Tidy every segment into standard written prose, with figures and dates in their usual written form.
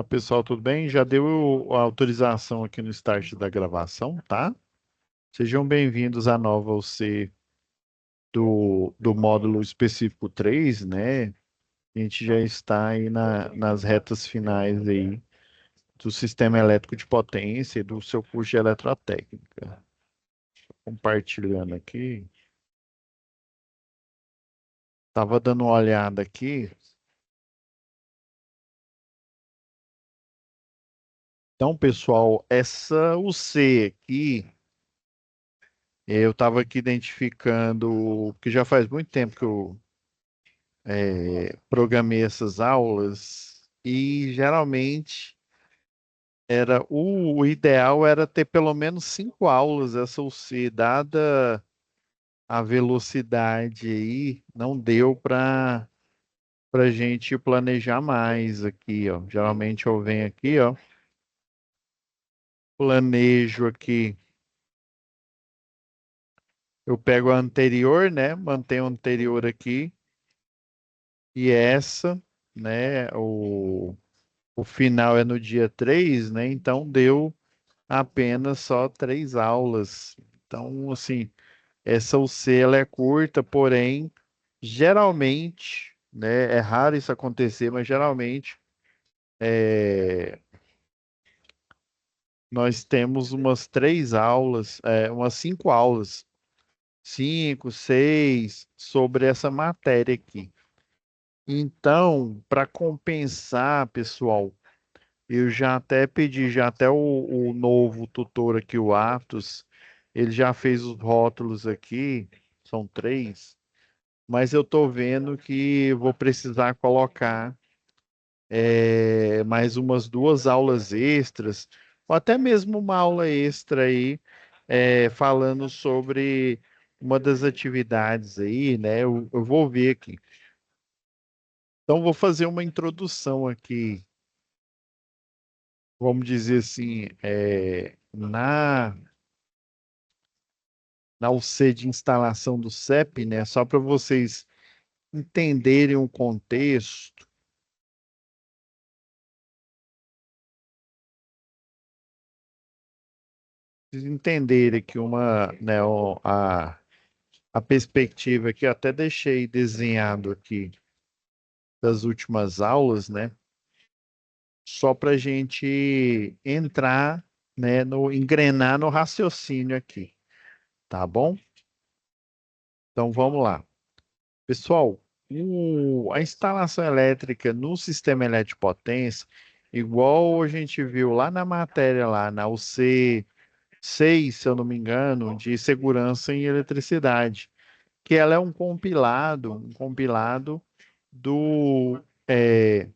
Pessoal, tudo bem? Já deu a autorização aqui no start da gravação, tá? Sejam bem-vindos à nova UC do módulo específico 3, né? A gente já está aí nas retas finais aí do sistema elétrico de potência e do seu curso de eletrotécnica. Compartilhando aqui. Estava dando uma olhada aqui. Então, pessoal, essa UC aqui, eu estava aqui identificando, que já faz muito tempo que eu programei essas aulas e geralmente o ideal era ter pelo menos 5 aulas essa UC, dada a velocidade aí, não deu para gente planejar mais aqui, ó. Geralmente eu venho aqui, ó, planejo aqui, eu pego a anterior, né? Mantenho a anterior aqui e essa, né? O final é no dia 3, né? Então deu apenas só 3 aulas. Então, assim, essa UC ela é curta, porém, geralmente, né, é raro isso acontecer, mas geralmente nós temos umas 3 aulas, umas 5 aulas, 5, 6, sobre essa matéria aqui. Então, para compensar, pessoal, eu já até pedi, já até o novo tutor aqui, o Atos, ele já fez os rótulos aqui, são 3, mas eu estou vendo que vou precisar colocar mais umas 2 aulas extras, ou até mesmo uma aula extra aí, falando sobre uma das atividades aí, né? Eu vou ver aqui. Então, vou fazer uma introdução aqui, vamos dizer assim, na UC de instalação do CEP, né? Só para vocês entenderem o contexto, vocês entenderem que né, a perspectiva aqui, eu até deixei desenhado aqui das últimas aulas, né? Só para a gente entrar, né, engrenar no raciocínio aqui, tá bom? Então vamos lá. Pessoal, a instalação elétrica no sistema elétrico de potência, igual a gente viu lá na matéria, lá na UC 6, se eu não me engano, de segurança em eletricidade, que ela é um compilado do, é,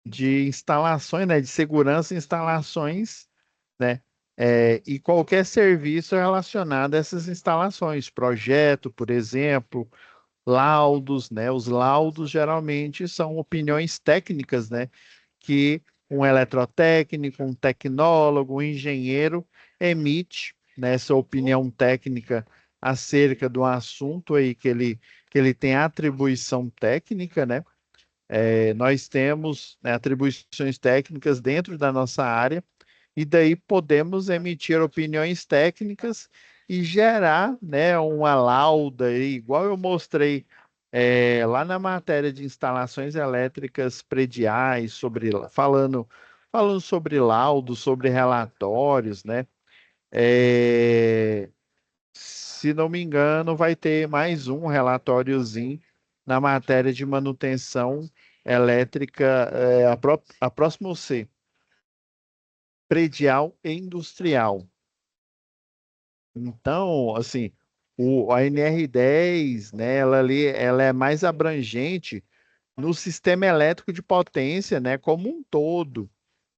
de instalações, né, de segurança em instalações, né, e qualquer serviço relacionado a essas instalações, projeto, por exemplo, laudos, né? Os laudos geralmente são opiniões técnicas, né? Que um eletrotécnico, um tecnólogo, um engenheiro emite, né, essa opinião técnica acerca do assunto aí que ele tem atribuição técnica, né? Nós temos, né, atribuições técnicas dentro da nossa área e daí podemos emitir opiniões técnicas e gerar, né, uma lauda, aí, igual eu mostrei lá na matéria de instalações elétricas prediais, falando sobre laudos, sobre relatórios, né? Se não me engano, vai ter mais um relatóriozinho na matéria de manutenção elétrica, a próxima C, predial e industrial. Então, assim, a NR10, né, ela é mais abrangente no sistema elétrico de potência, né, como um todo.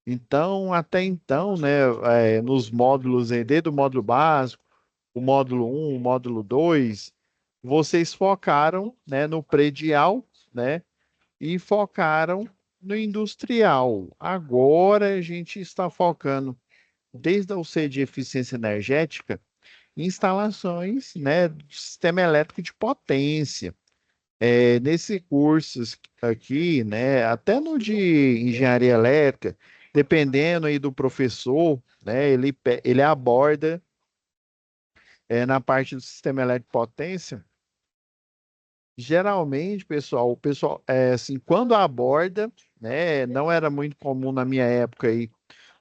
Então, até então, né, nos módulos, desde o módulo básico, o módulo 1, o módulo 2, vocês focaram, né, no predial, né, e focaram no industrial. Agora a gente está focando, desde a UC de eficiência energética, instalações, né, do sistema elétrico de potência. Nesse curso aqui, né, até no de engenharia elétrica, dependendo aí do professor, né, ele aborda na parte do sistema elétrico potência. Geralmente, pessoal, o pessoal, assim, quando aborda, né, não era muito comum na minha época aí,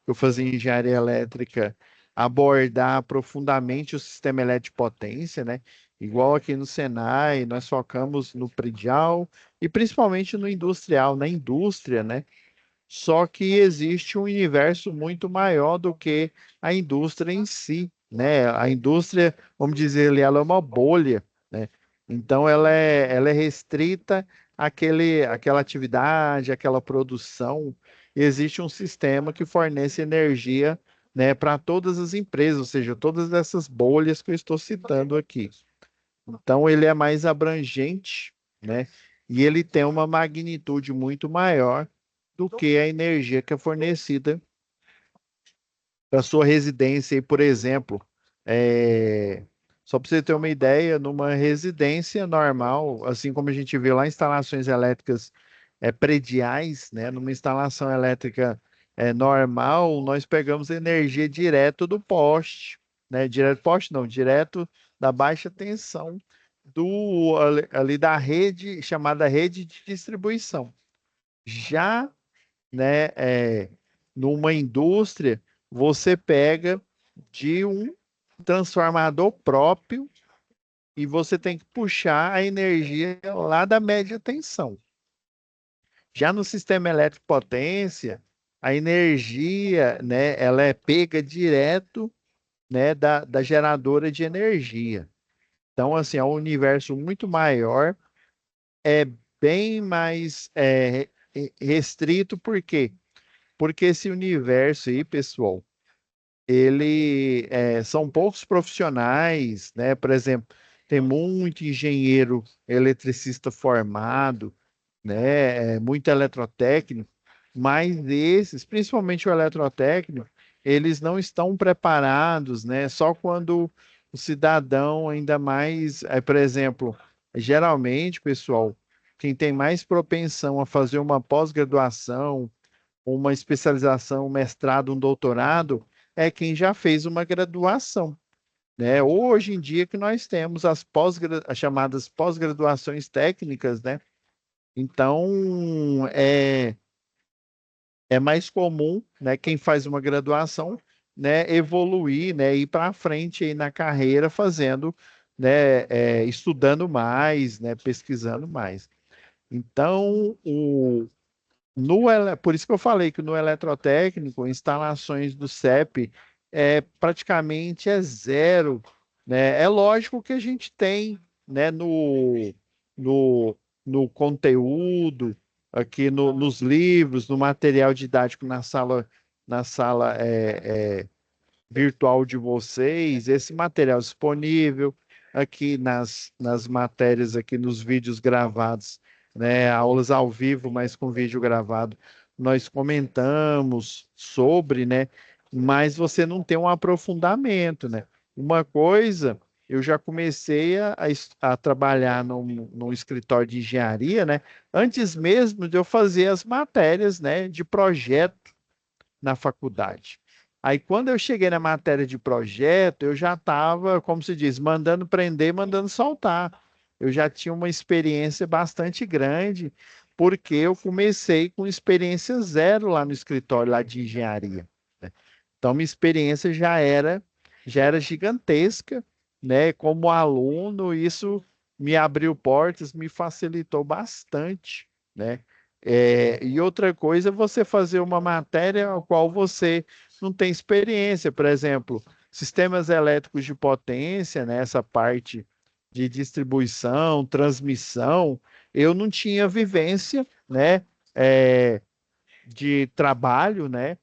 eu fazia engenharia elétrica, abordar profundamente o sistema elétrico de potência, né? Igual aqui no Senai, nós focamos no predial e principalmente no industrial, na indústria, né? Só que existe um universo muito maior do que a indústria em si, né? A indústria, vamos dizer, ela é uma bolha, né? Então ela é restrita àquela atividade, àquela produção. E existe um sistema que fornece energia, né, para todas as empresas, ou seja, todas essas bolhas que eu estou citando aqui. Então ele é mais abrangente, né? E ele tem uma magnitude muito maior do que a energia que é fornecida para sua residência. E, por exemplo, é, só para você ter uma ideia, numa residência normal, assim como a gente vê lá instalações elétricas prediais, né? Numa instalação elétrica normal, nós pegamos energia direto do poste, né? Direto do poste, não, direto da baixa tensão ali da rede chamada rede de distribuição. Já, né, numa indústria, você pega de um transformador próprio e você tem que puxar a energia lá da média tensão. Já no sistema elétrico potência, a energia, né, ela é pega direto, né, da geradora de energia. Então, assim, é um universo muito maior, é bem mais restrito, por quê? Porque esse universo aí, pessoal, são poucos profissionais, né? Por exemplo, tem muito engenheiro eletricista formado, né? Muito eletrotécnico, mas esses, principalmente o eletrotécnico, eles não estão preparados, né? Só quando o cidadão ainda mais, por exemplo, geralmente, pessoal, quem tem mais propensão a fazer uma pós-graduação, uma especialização, um mestrado, um doutorado, é quem já fez uma graduação, né? Hoje em dia que nós temos as chamadas pós-graduações técnicas, né? Então, é mais comum, né, quem faz uma graduação, né, evoluir, né, ir para frente aí na carreira fazendo, né, estudando mais, né, pesquisando mais. Então, por isso que eu falei que no eletrotécnico, instalações do CEP praticamente zero, né? É lógico que a gente tem, né, no, no conteúdo, aqui nos livros, no material didático na sala virtual de vocês, esse material disponível aqui nas matérias, aqui nos vídeos gravados, né? Aulas ao vivo, mas com vídeo gravado, nós comentamos sobre, né? Mas você não tem um aprofundamento, né? Uma coisa, eu já comecei a trabalhar num escritório de engenharia, né? Antes mesmo de eu fazer as matérias, né? De projeto na faculdade. Aí, quando eu cheguei na matéria de projeto, eu já estava, como se diz, mandando prender, mandando soltar. Eu já tinha uma experiência bastante grande, porque eu comecei com experiência zero lá no escritório lá de engenharia, né? Então, minha experiência já era gigantesca, né? Como aluno, isso me abriu portas, me facilitou bastante, né? E outra coisa é você fazer uma matéria a qual você não tem experiência, por exemplo, sistemas elétricos de potência, né, essa parte de distribuição, transmissão, eu não tinha vivência, né, é, de trabalho, né,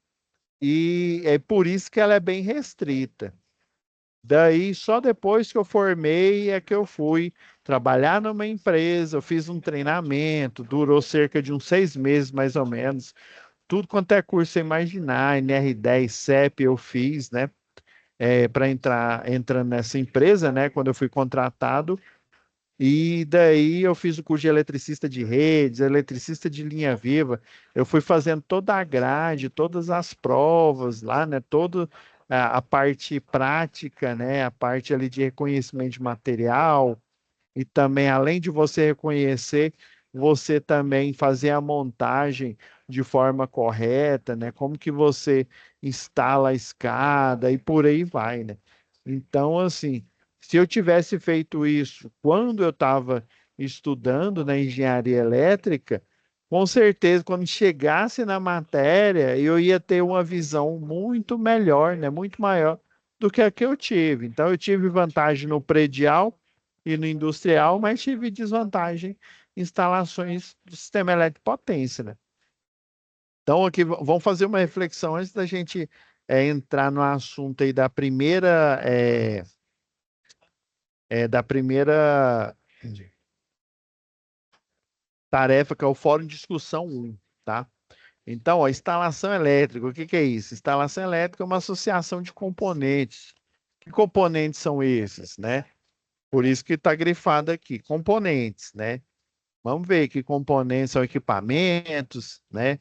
e é por isso que ela é bem restrita. Daí, só depois que eu formei é que eu fui trabalhar numa empresa, eu fiz um treinamento, durou cerca de uns 6 meses, mais ou menos. Tudo quanto é curso você imaginar, NR10, CEP, eu fiz, né? Para entrando nessa empresa, né? Quando eu fui contratado. E daí eu fiz o curso de eletricista de redes, eletricista de linha viva. Eu fui fazendo toda a grade, todas as provas lá, né? Toda a parte prática, né? A parte ali de reconhecimento de material. E também, além de você reconhecer, você também fazer a montagem de forma correta, né? Como que você instala a escada e por aí vai, né? Então, assim, se eu tivesse feito isso quando eu estava estudando na engenharia elétrica, com certeza, quando chegasse na matéria, eu ia ter uma visão muito melhor, né? Muito maior do que a que eu tive. Então, eu tive vantagem no predial e no industrial, mas tive desvantagem em instalações de sistema elétrico potência, né? Então, aqui vamos fazer uma reflexão antes da gente entrar no assunto aí da primeira tarefa, que é o Fórum de Discussão 1, tá? Então, ó, instalação elétrica, o que que é isso? Instalação elétrica é uma associação de componentes. Que componentes são esses, né? Por isso que está grifado aqui, componentes, né? Vamos ver que componentes são equipamentos, né?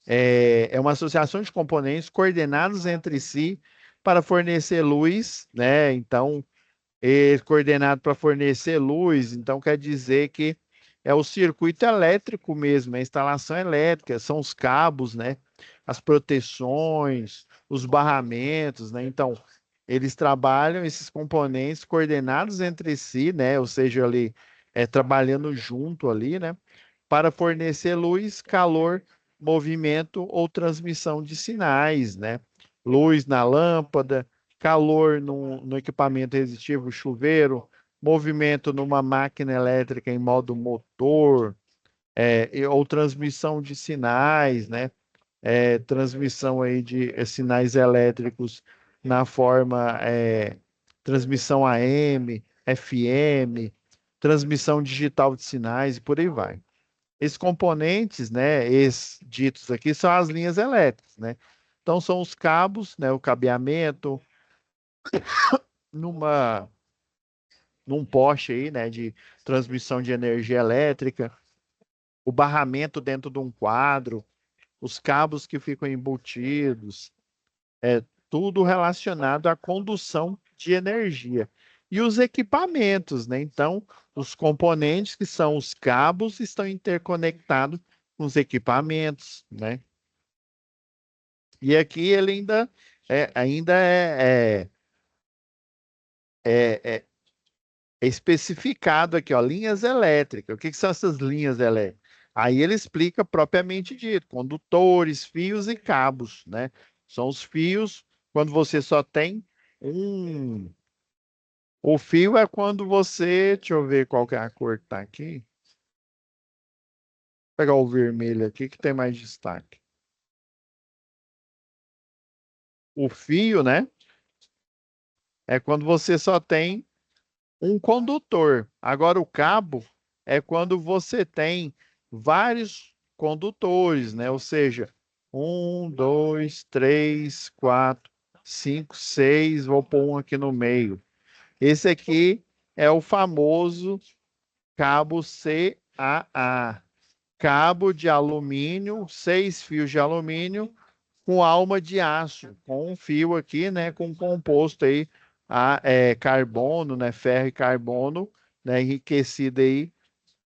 É uma associação de componentes coordenados entre si para fornecer luz, né? Então, coordenado para fornecer luz, então quer dizer que é o circuito elétrico mesmo, é a instalação elétrica, são os cabos, né? As proteções, os barramentos, né? Então, eles trabalham esses componentes coordenados entre si, né? Ou seja, ali trabalhando junto ali, né? Para fornecer luz, calor, movimento ou transmissão de sinais, né? Luz na lâmpada, calor no equipamento resistivo, chuveiro, movimento numa máquina elétrica em modo motor, ou transmissão de sinais, né? Transmissão aí de sinais elétricos na forma transmissão AM, FM, transmissão digital de sinais e por aí vai. Esses componentes, né, esses ditos aqui, são as linhas elétricas, né? Então, são os cabos, né, o cabeamento, numa, num poste aí, né, de transmissão de energia elétrica, o barramento dentro de um quadro, os cabos que ficam embutidos, tudo relacionado à condução de energia. E os equipamentos, né? Então, os componentes, que são os cabos, estão interconectados com os equipamentos, né? E aqui ele ainda é especificado aqui, ó, linhas elétricas. O que que são essas linhas elétricas? Aí ele explica propriamente dito, condutores, fios e cabos, né? São os fios quando você só tem um. O fio é quando você, deixa eu ver qual que é a cor que tá aqui. Vou pegar o vermelho aqui que tem mais destaque. O fio, né? É quando você só tem um condutor. Agora, o cabo é quando você tem vários condutores, né? Ou seja, um, dois, três, quatro, cinco, seis. Vou pôr um aqui no meio. Esse aqui é o famoso cabo CAA. Cabo de alumínio, 6 fios de alumínio com alma de aço, com um fio aqui, né, com um composto aí, carbono, né, ferro e carbono, né, enriquecido aí,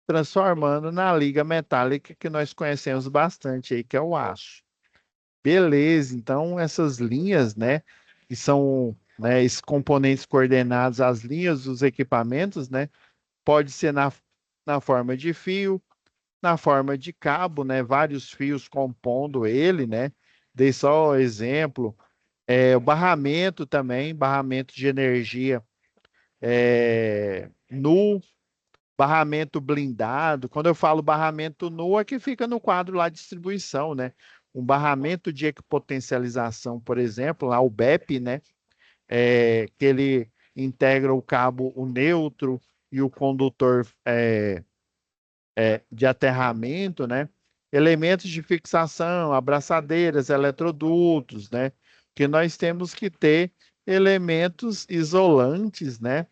transformando na liga metálica que nós conhecemos bastante aí, que é o aço. Beleza, então essas linhas, né, que são, né, esses componentes coordenados às linhas dos equipamentos, né, pode ser na forma de fio, na forma de cabo, né? Vários fios compondo ele, né? Dei só exemplo. O barramento também, barramento de energia nu, barramento blindado. Quando eu falo barramento nu, é que fica no quadro lá de distribuição, né? Um barramento de equipotencialização, por exemplo, lá o BEP, né? Que ele integra o cabo, o neutro e o condutor de aterramento, né? Elementos de fixação, abraçadeiras, eletrodutos, né? Que nós temos que ter elementos isolantes, né?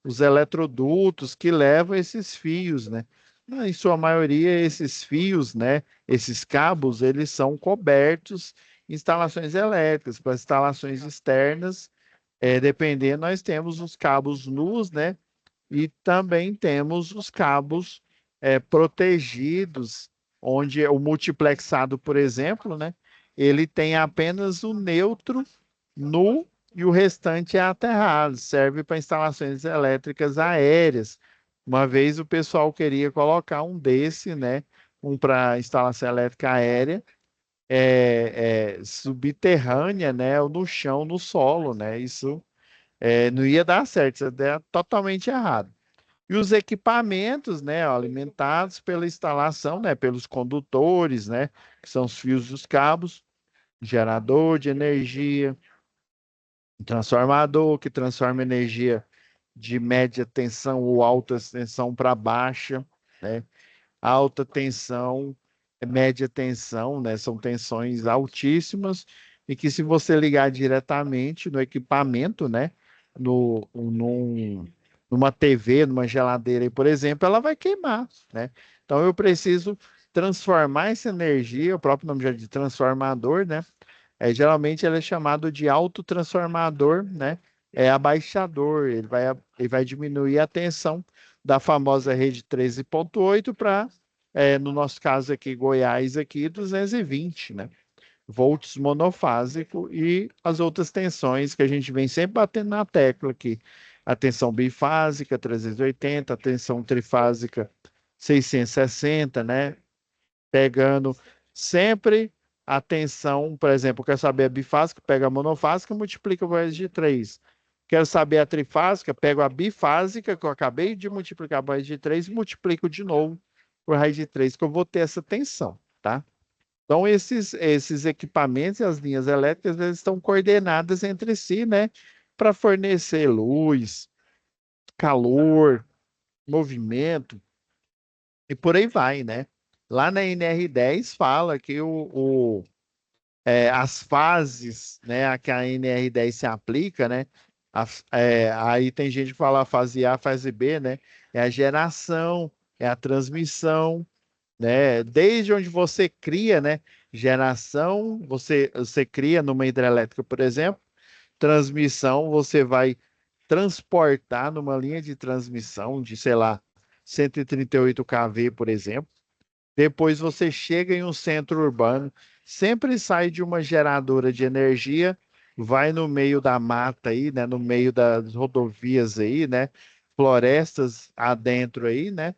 os eletrodutos que levam esses fios, né? Em sua maioria, esses fios, né, esses cabos, eles são cobertos em instalações elétricas. Para instalações externas, dependendo, nós temos os cabos nus, né? E também temos os cabos protegidos, onde o multiplexado, por exemplo, né? Ele tem apenas o neutro nu e o restante é aterrado, serve para instalações elétricas aéreas. Uma vez o pessoal queria colocar um desse, né? Um para instalação elétrica aérea, subterrânea, né? Ou no chão, no solo, né? Isso não ia dar certo, isso é totalmente errado. E os equipamentos, né, alimentados pela instalação, né, pelos condutores, né, que são os fios dos cabos, gerador de energia, transformador que transforma energia de média tensão ou alta tensão para baixa, né? Alta tensão, média tensão, né? São tensões altíssimas e que se você ligar diretamente no equipamento, né? Numa TV, numa geladeira, aí, por exemplo, ela vai queimar, né? Então eu preciso transformar essa energia, o próprio nome já de transformador, né? Geralmente ele é chamado de autotransformador, né? É abaixador, ele vai diminuir a tensão da famosa rede 13,8 para, no nosso caso aqui, Goiás, aqui, 220, né? Volts monofásico e as outras tensões que a gente vem sempre batendo na tecla aqui. A tensão bifásica, 380, a tensão trifásica, 660, né? Pegando sempre a tensão, por exemplo, quero saber a bifásica, pega a monofásica, multiplica por raiz de 3. Quero saber a trifásica, pego a bifásica, que eu acabei de multiplicar por raiz de 3, e multiplico de novo por raiz de 3, que eu vou ter essa tensão, tá? Então, esses equipamentos e as linhas elétricas, eles estão coordenadas entre si, né? Para fornecer luz, calor, movimento, e por aí vai, né? Lá na NR10 fala que as fases, né, a que a NR10 se aplica, né? Aí tem gente que fala a fase A, fase B, né? É a geração, é a transmissão, né? Desde onde você cria, né? Geração, você cria numa hidrelétrica, por exemplo, transmissão, você vai transportar numa linha de transmissão de, sei lá, 138 kV, por exemplo. Depois você chega em um centro urbano, sempre sai de uma geradora de energia, vai no meio da mata aí, né, no meio das rodovias aí, né, florestas adentro aí, né,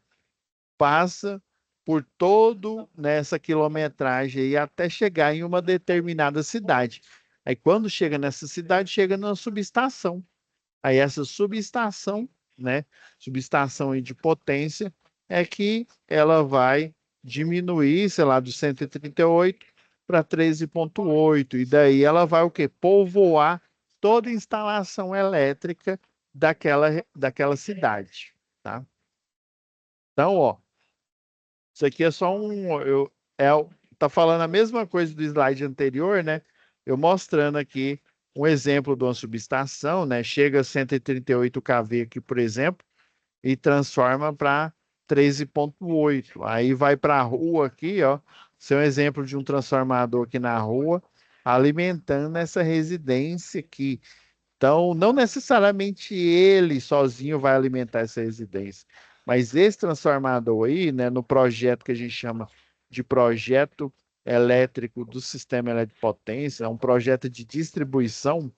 passa por todo nessa quilometragem aí até chegar em uma determinada cidade. Aí quando chega nessa cidade, chega numa subestação. Aí essa subestação, né, subestação aí de potência, é que ela vai diminuir, sei lá, do 138 para 13,8. E daí ela vai o quê? Povoar toda a instalação elétrica daquela cidade, tá? Então, ó, isso aqui é só tá falando a mesma coisa do slide anterior, né? Eu mostrando aqui um exemplo de uma subestação, né? Chega a 138 kV aqui, por exemplo, e transforma para 13,8. Aí vai para a rua aqui, ó. Esse é um exemplo de um transformador aqui na rua, alimentando essa residência aqui. Então, não necessariamente ele sozinho vai alimentar essa residência, mas esse transformador aí, né, no projeto que a gente chama de projeto elétrico do sistema elétrico de potência, é um projeto de distribuição.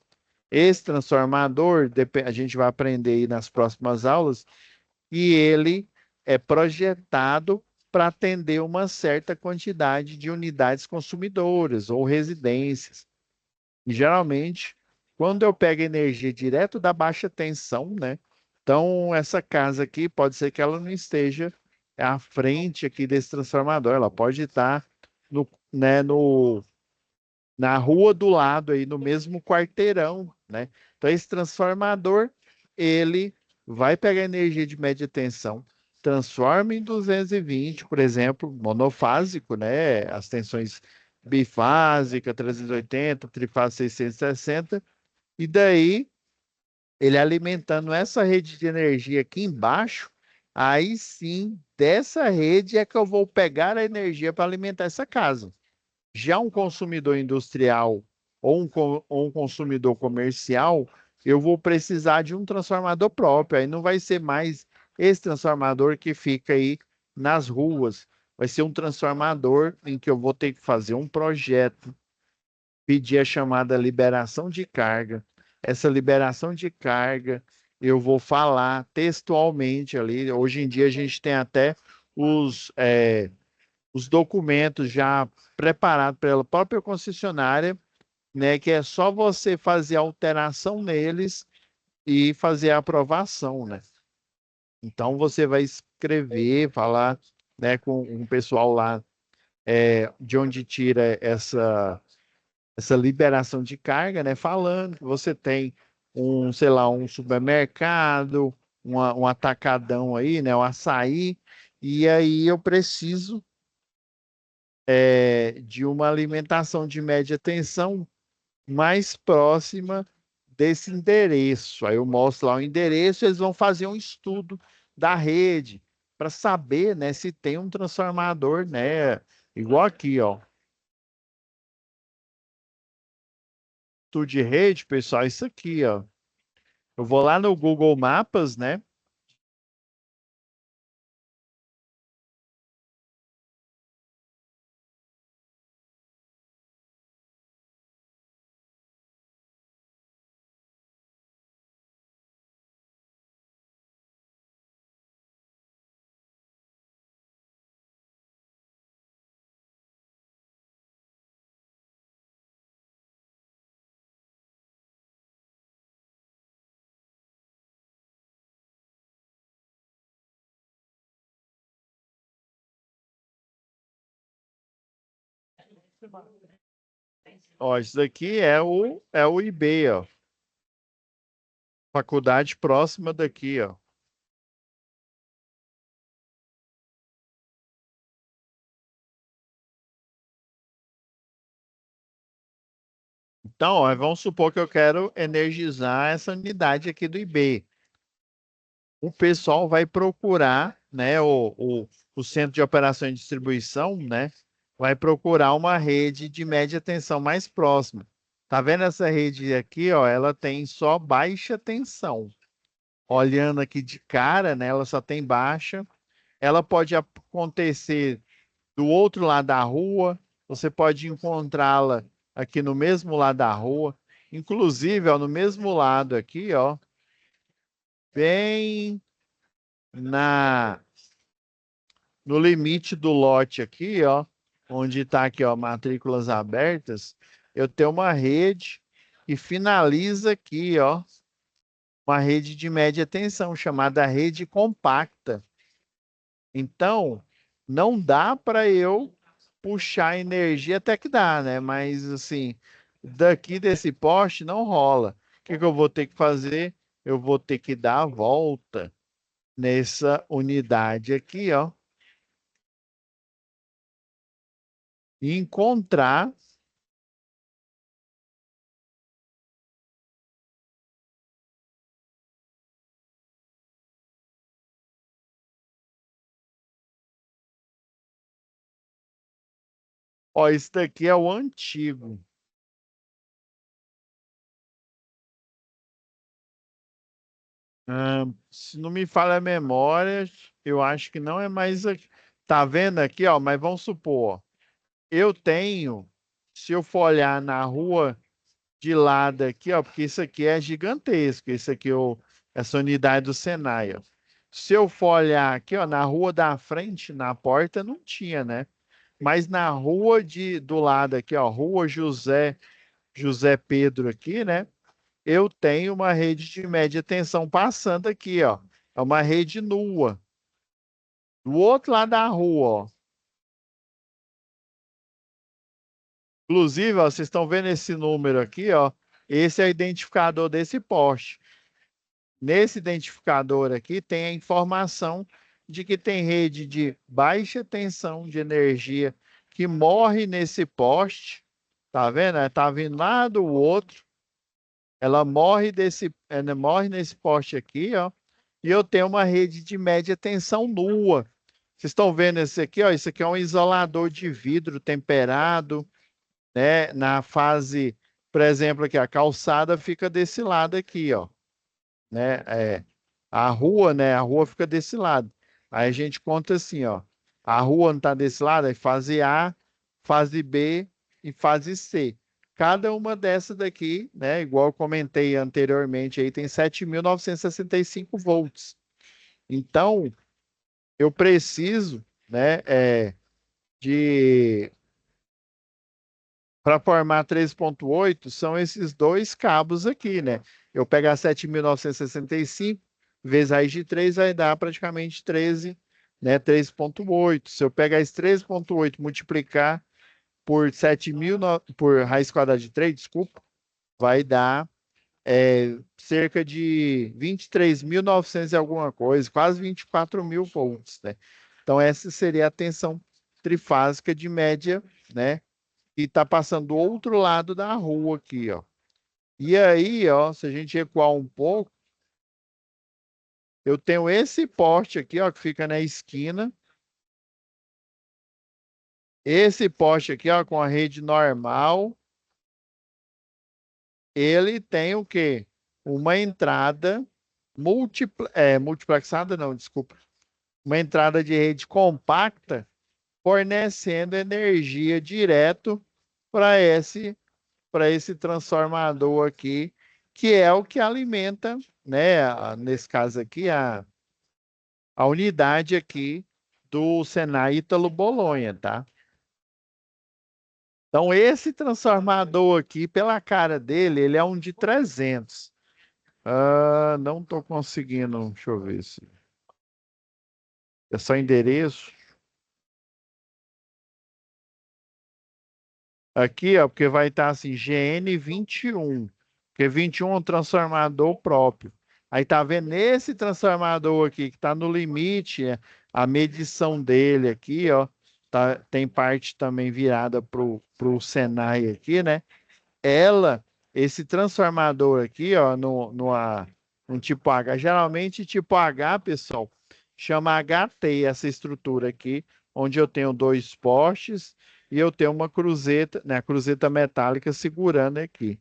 Esse transformador, a gente vai aprender aí nas próximas aulas, e ele é projetado para atender uma certa quantidade de unidades consumidoras ou residências. E geralmente, quando eu pego energia direto da baixa tensão, né? Então, essa casa aqui pode ser que ela não esteja à frente aqui desse transformador, ela pode estar no, né, na rua do lado aí, no mesmo quarteirão, né? Então, esse transformador, ele vai pegar energia de média tensão, transforma em 220, por exemplo, monofásico, né? As tensões bifásica, 380, trifásica 660, e daí ele alimentando essa rede de energia aqui embaixo, aí sim, dessa rede é que eu vou pegar a energia para alimentar essa casa. Já um consumidor industrial ou um consumidor comercial, eu vou precisar de um transformador próprio. Aí não vai ser mais esse transformador que fica aí nas ruas. Vai ser um transformador em que eu vou ter que fazer um projeto, pedir a chamada liberação de carga. Essa liberação de carga eu vou falar textualmente ali. Hoje em dia a gente tem até os documentos já preparados pela própria concessionária, né, que é só você fazer a alteração neles e fazer a aprovação, né? Então você vai escrever, falar, né, com o pessoal lá de onde tira essa liberação de carga, né, falando que você tem sei lá, um supermercado, um atacadão aí, né, um açaí, e aí eu preciso de uma alimentação de média tensão mais próxima desse endereço. Aí eu mostro lá o endereço, eles vão fazer um estudo da rede para saber, né, se tem um transformador, né, igual aqui, ó. Estudo de rede, pessoal, isso aqui, ó. Eu vou lá no Google Maps, né? Ó, isso daqui é o IB, ó. Faculdade próxima daqui, ó. Então, ó, vamos supor que eu quero energizar essa unidade aqui do IB. O pessoal vai procurar, né, o centro de operação e distribuição, né, vai procurar uma rede de média tensão mais próxima. Tá vendo essa rede aqui, ó? Ela tem só baixa tensão. Olhando aqui de cara, né, ela só tem baixa. Ela pode acontecer do outro lado da rua, você pode encontrá-la aqui no mesmo lado da rua, inclusive, ó, no mesmo lado aqui, ó, bem na no limite do lote aqui, ó, onde está aqui, ó, matrículas abertas, eu tenho uma rede que finaliza aqui, ó, uma rede de média tensão chamada rede compacta. Então, não dá para eu puxar energia, até que dá, né? Mas assim, daqui desse poste não rola. O que que eu vou ter que fazer? Eu vou ter que dar a volta nessa unidade aqui, ó, e encontrar. Ó, isso daqui é o antigo. Se não me falha a memória, eu acho que não é mais aqui. Tá vendo aqui, ó? Mas vamos supor, eu tenho, se eu for olhar na rua de lado aqui, ó, porque isso aqui é gigantesco, isso aqui, ó, essa unidade do Senai, ó. Se eu for olhar aqui, ó, na rua da frente, na porta, não tinha, né? Mas na rua do lado aqui, ó, Rua José Pedro aqui, né? Eu tenho uma rede de média tensão passando aqui, ó. É uma rede nua. Do outro lado da rua, ó. Inclusive, ó, vocês estão vendo esse número aqui, ó. Esse é o identificador desse poste. Nesse identificador aqui tem a informação de que tem rede de baixa tensão de energia que morre nesse poste. Tá vendo? Tá vindo lá do outro. ela morre nesse poste aqui, ó, e eu tenho uma rede de média tensão nua. Vocês estão vendo esse aqui, ó? Isso aqui é um isolador de vidro temperado, né? Na fase, por exemplo, aqui a calçada fica desse lado aqui, ó, né? A rua, né? A rua fica desse lado. Aí a gente conta assim, ó. A rua não está desse lado, é fase A, fase B e fase C. Cada uma dessas daqui, né? Igual eu comentei anteriormente, aí tem 7.965 volts. Então, eu preciso, né? De para formar 3.8 são esses dois cabos aqui, né? Eu pegar 7.965 vezes raiz de 3 vai dar praticamente 13, né? 3.8. Se eu pegar esse 3.8 e multiplicar por 7.000 por raiz quadrada de 3, desculpa, vai dar cerca de 23.900 e alguma coisa, quase 24.000 volts, né? Então essa seria a tensão trifásica de média, né? E está passando do outro lado da rua aqui, ó. E aí, ó, se a gente recuar um pouco, eu tenho esse poste aqui, ó, que fica na esquina. Esse poste aqui, ó, com a rede normal, ele tem o quê? Uma entrada multiplexada, não, desculpa. Uma entrada de rede compacta fornecendo energia direto para esse transformador aqui, que é o que alimenta, né, nesse caso aqui, a unidade aqui do Senai Ítalo Bolonha, tá? Então, esse transformador aqui, pela cara dele, ele é um de 300. Não estou conseguindo, deixa eu ver se é só endereço. Aqui, ó, porque vai estar assim, GN21, porque 21 é um transformador próprio. Aí tá vendo esse transformador aqui, que está no limite, a medição dele aqui, ó, tem parte também virada pro Senai aqui, né? Ela, esse transformador aqui, ó, no tipo H, geralmente tipo H, pessoal, chama HT essa estrutura aqui, onde eu tenho dois postes e eu tenho uma cruzeta, né, cruzeta metálica segurando aqui.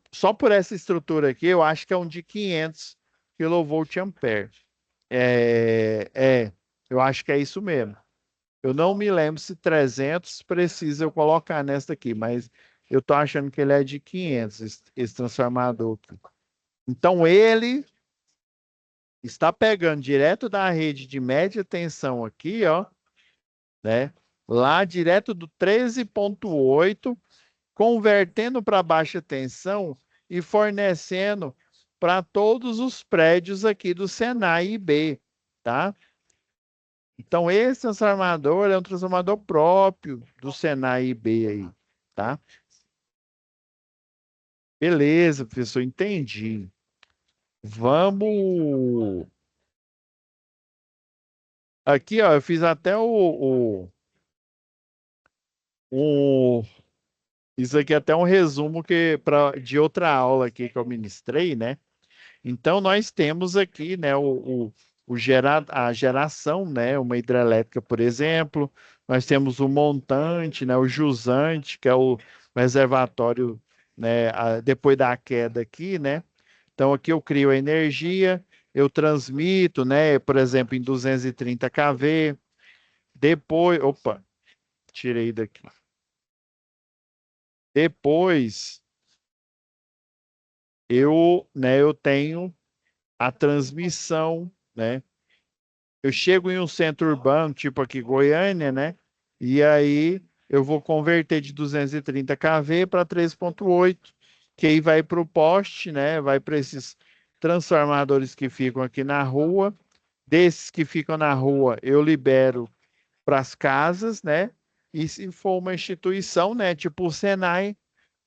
Só por essa estrutura aqui, eu acho que é um de 500 kVA. Eu acho que é isso mesmo. Eu não me lembro se 300 precisa eu colocar nessa aqui, mas eu tô achando que ele é de 500, esse transformador aqui. Então, ele está pegando direto da rede de média tensão aqui, ó, né? Lá direto do 13.8, convertendo para baixa tensão e fornecendo para todos os prédios aqui do Senai IB, tá? Então, esse transformador é um transformador próprio do Senai IB aí, tá? Beleza, professor, entendi. Vamos. Aqui, ó, eu fiz até o... Isso aqui é até um resumo de outra aula aqui que eu ministrei, né? Então, nós temos aqui, né, a geração, né, uma hidrelétrica, por exemplo, nós temos o montante, né, o jusante, que é o reservatório, né, depois da queda aqui, né? Então, aqui eu crio a energia, eu transmito, né, por exemplo, em 230 kV, depois, opa, tirei daqui. Depois, eu tenho a transmissão, né? Eu chego em um centro urbano, tipo aqui Goiânia, né? E aí eu vou converter de 230 kV para 3.8, que aí vai para o poste, né? Vai para esses transformadores que ficam aqui na rua. Desses que ficam na rua, eu libero para as casas, né? E se for uma instituição, né? Tipo o Senai,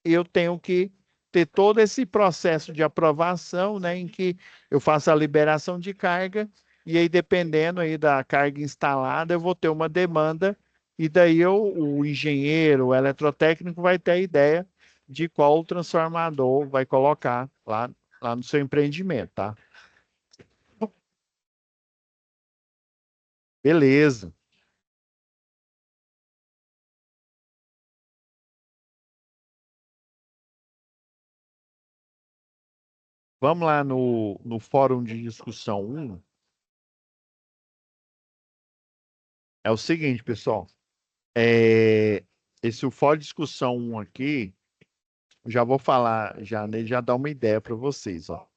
eu tenho que ter todo esse processo de aprovação, né, em que eu faço a liberação de carga e aí dependendo aí da carga instalada, eu vou ter uma demanda e daí o engenheiro, o eletrotécnico vai ter a ideia de qual transformador vai colocar lá no seu empreendimento, tá? Beleza. Vamos lá no fórum de discussão 1. É o seguinte, pessoal. É, esse o fórum de discussão 1 aqui, já vou falar, já nele já dá uma ideia para vocês, ó.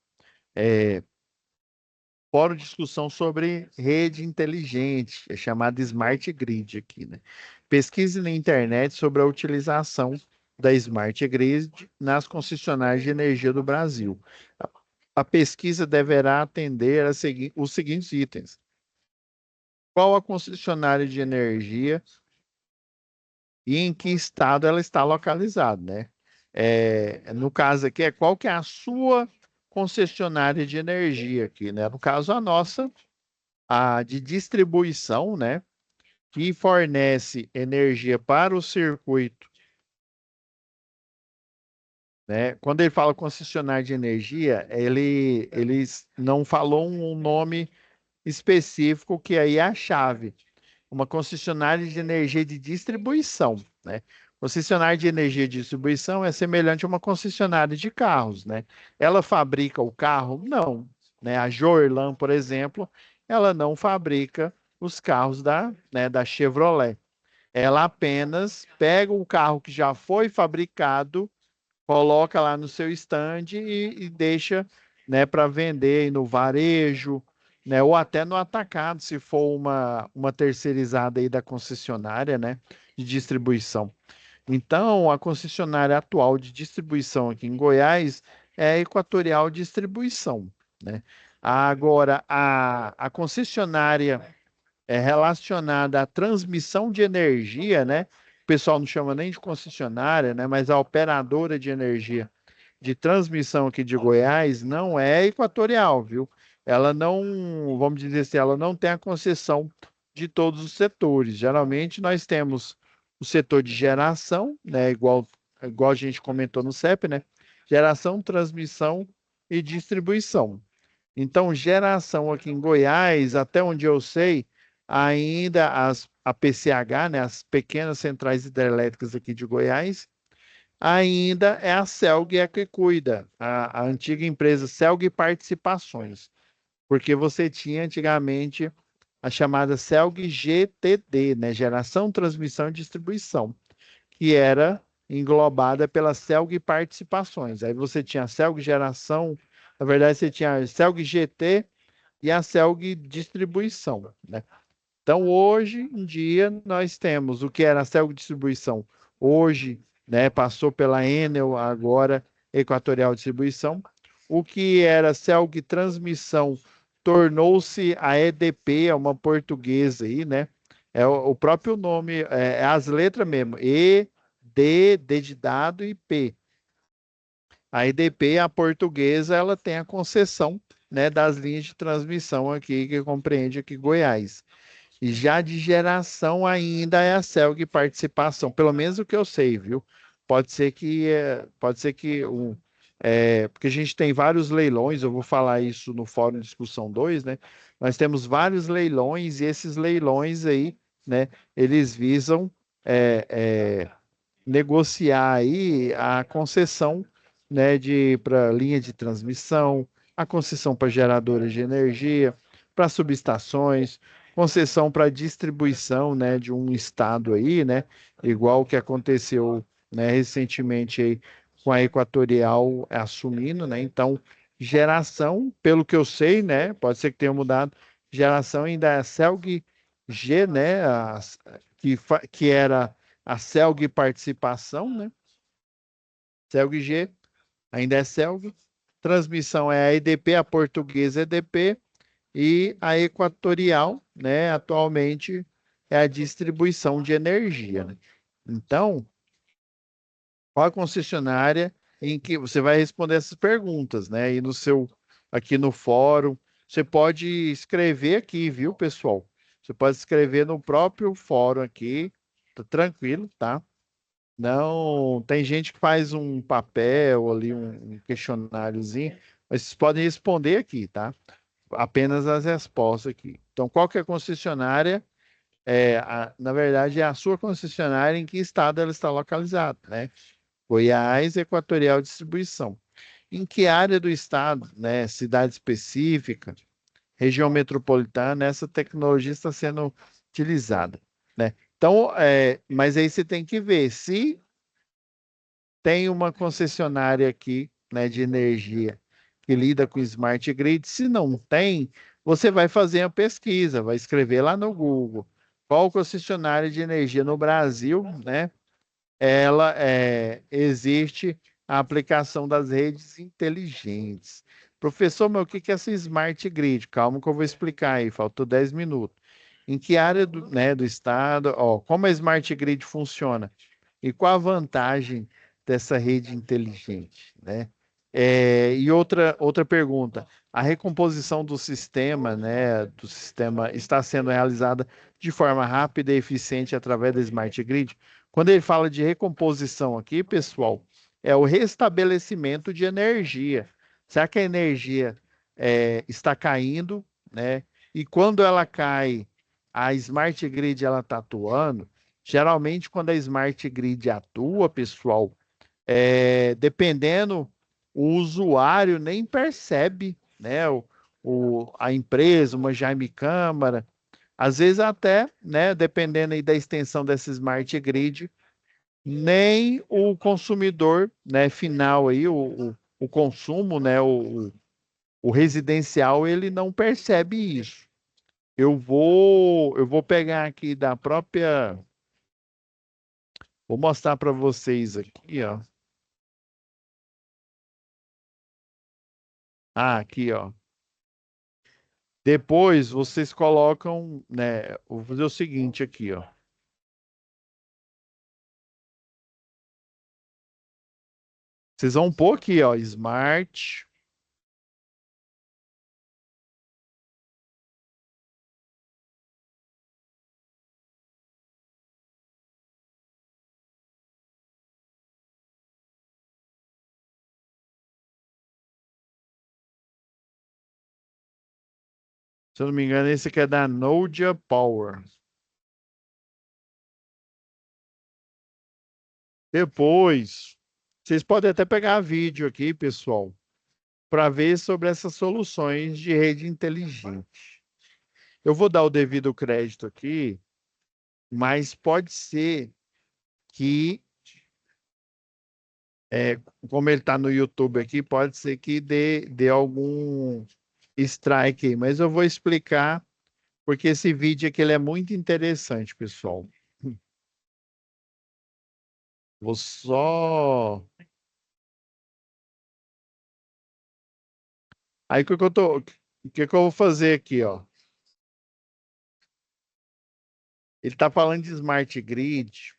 É, fórum de discussão sobre rede inteligente, é chamado Smart Grid aqui, né? Pesquise na internet sobre a utilização da Smart Grid nas concessionárias de energia do Brasil. A pesquisa deverá atender os seguintes itens: qual a concessionária de energia e em que estado ela está localizada, né? No caso aqui, qual que é a sua concessionária de energia aqui, né? No caso, a nossa, a de distribuição, né? Que fornece energia para o circuito, né? Quando ele fala concessionária de energia, ele não falou um nome específico que aí é a chave. Uma concessionária de energia de distribuição, né? Concessionária de energia de distribuição é semelhante a uma concessionária de carros, né? Ela fabrica o carro? Não, né? A Jorlan, por exemplo, ela não fabrica os carros da Chevrolet. Ela apenas pega o carro que já foi fabricado, coloca lá no seu stand e deixa, né, para vender aí no varejo, né, ou até no atacado, se for uma terceirizada aí da concessionária, né, de distribuição. Então, a concessionária atual de distribuição aqui em Goiás é a Equatorial Distribuição, né? Agora, a concessionária relacionada à transmissão de energia, né? O pessoal não chama nem de concessionária, né? Mas a operadora de energia de transmissão aqui de Goiás não é Equatorial, viu? Ela não, vamos dizer assim, ela não tem a concessão de todos os setores. Geralmente nós temos o setor de geração, né? Igual a gente comentou no CEP, né? Geração, transmissão e distribuição. Então, geração aqui em Goiás, até onde eu sei, ainda a PCH, né, as pequenas centrais hidrelétricas aqui de Goiás, ainda é a CELG é que cuida, a antiga empresa CELG Participações, porque você tinha antigamente a chamada CELG GTD, né, Geração, Transmissão e Distribuição, que era englobada pela CELG Participações. Aí você tinha a CELG Geração, na verdade você tinha a CELG GT e a CELG Distribuição, né? Então, hoje em dia, nós temos o que era a CELG Distribuição. Hoje, né, passou pela Enel, agora Equatorial Distribuição. O que era CELG Transmissão tornou-se a EDP, é uma portuguesa aí, né? É o próprio nome, é as letras mesmo. E, D de dado e P. A EDP, a portuguesa, ela tem a concessão, né, das linhas de transmissão aqui, que compreende aqui Goiás. E já de geração ainda é a CELG participação, pelo menos o que eu sei, viu? Porque a gente tem vários leilões, eu vou falar isso no Fórum Discussão 2, né? Nós temos vários leilões e esses leilões aí, né, eles visam é, é, negociar aí a concessão, né, de para linha de transmissão, a concessão para geradoras de energia, para subestações, concessão para distribuição, né, de um estado aí, né, igual o que aconteceu, né, recentemente aí com a Equatorial assumindo, né? Então, geração, pelo que eu sei, né, pode ser que tenha mudado, geração ainda é a CELG G, né, que era a CELG Participação, né? CELG G, ainda é CELG. Transmissão é a EDP, a portuguesa EDP, e a Equatorial, né? Atualmente é a distribuição de energia, né? Então, qual a concessionária em que você vai responder essas perguntas, né? E aqui no fórum, você pode escrever aqui, viu, pessoal? Você pode escrever no próprio fórum aqui, tá tranquilo, tá? Não, tem gente que faz um papel ali, um questionáriozinho, mas vocês podem responder aqui, tá? Apenas as respostas aqui. Então, qual que é a concessionária? Na verdade, é a sua concessionária em que estado ela está localizada, né? Goiás Equatorial Distribuição. Em que área do estado, né? Cidade específica, região metropolitana, essa tecnologia está sendo utilizada, né? Então, mas aí você tem que ver se tem uma concessionária aqui, né, de energia que lida com smart grid. Se não tem, você vai fazer a pesquisa, vai escrever lá no Google qual concessionária de energia no Brasil, né? Existe a aplicação das redes inteligentes. Professor, mas o que que é essa smart grid? Calma que eu vou explicar aí, faltou 10 minutos. Em que área do estado, ó, como a smart grid funciona? E qual a vantagem dessa rede inteligente, né? E outra pergunta, a recomposição do sistema está sendo realizada de forma rápida e eficiente através da Smart Grid? Quando ele fala de recomposição aqui, pessoal, é o restabelecimento de energia. Será que a energia está caindo, né? E quando ela cai, a Smart Grid ela está atuando? Geralmente, quando a Smart Grid atua, pessoal, dependendo, o usuário nem percebe, né? A empresa, uma Jaime Câmara, às vezes até, né? Dependendo aí da extensão dessa Smart Grid, nem o consumidor, né? Final aí, o consumo, né? O residencial, ele não percebe isso. Eu vou pegar aqui da própria. Vou mostrar para vocês aqui, ó. Ah, aqui, ó. Depois vocês colocam, né? Vou fazer o seguinte aqui, ó. Vocês vão pôr aqui, ó, Smart. Se eu não me engano, esse aqui é da Nodia Power. Depois, vocês podem até pegar vídeo aqui, pessoal, para ver sobre essas soluções de rede inteligente. Eu vou dar o devido crédito aqui, mas pode ser que, é, como ele está no YouTube aqui, pode ser que dê algum strike aí, mas eu vou explicar porque esse vídeo aqui ele é muito interessante, pessoal. Vou só. Aí o que que eu vou fazer aqui, ó? Ele está falando de Smart Grid.